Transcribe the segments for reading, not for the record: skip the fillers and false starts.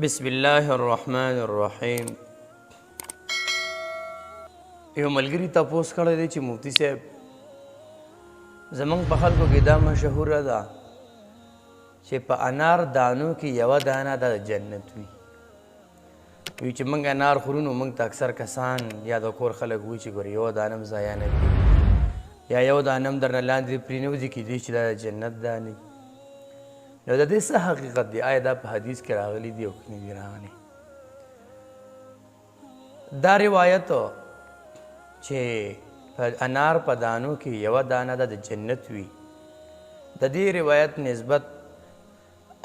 بسم الله الرحمن الرحیم. یو ملګري تپوس کړی دی چې مفتي صاحب زمونږ په خلکو کې دا مشهوره ده چې په انار دانو کې یوه دانه د جنت وي. وی چې موږ انار خورو نو موږ ته اکثر کسان یا د کور خلک وایي چې ګوره یوه دانه هم ضایع نه کړي یا یو دانه هم درنه لاندې پرېنوځي کیدای چې دا د جنت دانې. نو د دې څه حقیقت دی؟ آیا دا په حدیث کې راغلی دی او که نه دی راغلی؟ دا روایت چې انار په دانو کې یوه دانه د جنت وي، د دې روایت نسبت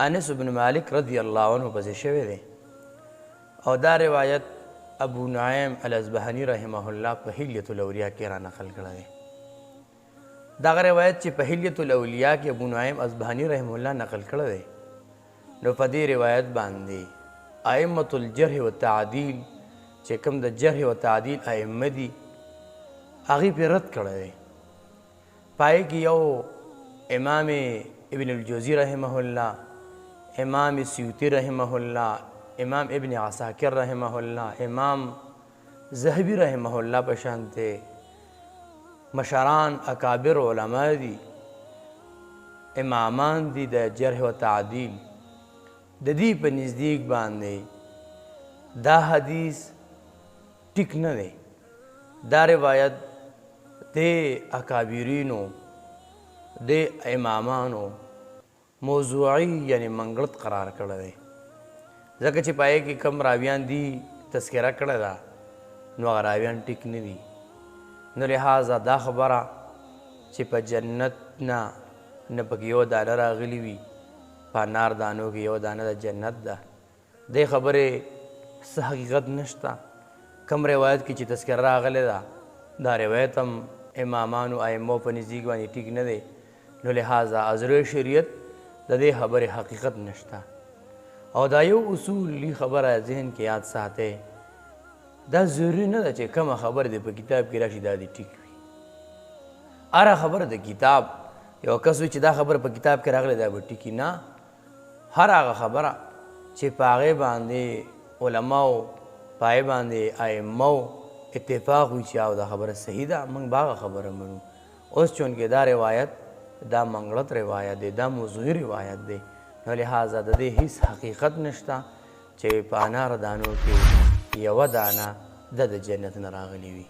انس بن مالک رضی الله عنه پسې شوی دی او دا روایت ابو نعیم الاصبهاني رحمه الله په حلیة الاولیاء کې را نقل کړی دی. دغه روایت چې په حلیة الاولیاء کې ابو نعیم اصبهاني رحمه الله نقل کړی دی، نو په دې روایت باندې ائمة الجرح والتعدیل چې کوم د جرح و تعدیل ائمه دي هغې پرې رد کړی دی. پای کې یو امام ابن الجوزی رحمه الله، امام سیوطی رحمه الله، امام ابن عساکر رحمه الله، امام ذهبی رحمه الله په شانته مشران اکابر علما دي، امامان دي د جرح و تعدیل. د دې په نزدیک باندې دا حدیث ټیک نه دی. دا روایت د اکابرینو د امامانو موضوعي یعنی منګړت قرار کړی دی، ځکه چې پای کې کم راویان دي تذکره کړی ده نو هغه راویان ټیک نه دي. نو لحاظه دا خبره چې په جنت نه پکې یو دانه راغلي وي، په انار دانو کې یو دانه د جنت ده، دې خبرې څه حقیقت نشته. کم روایت کې چې تذکره راغلی ده دا روایت هم امامانو ائمو په نزدیک باندې ټیک نه دی. نو لحاظه ازره شریعت د دې خبرې حقیقت نشته. او دا یو اصولي خبره ذهن کې یاد ساتئ، دا ضروري نه ده چې کومه خبره دې په کتاب کې راشي دا دې ټیک وي. هره خبره د کتاب یو کس وي چې دا خبره په کتاب کې راغلی دا به ټیکي نه. هر هغه خبره چې په هغې باندې علماو په هغې باندې ائمو اتفاق وي چې او دا خبره صحیح ده موږ به هغه خبره منو. اوس چونکې دا روایت دا منګړت روایت دی، دا موضوعي روایت دی، نو لحاظه د دې هیڅ حقیقت نشته چې په انار دانو کې یوه دانه د جنت نه راغلي وي.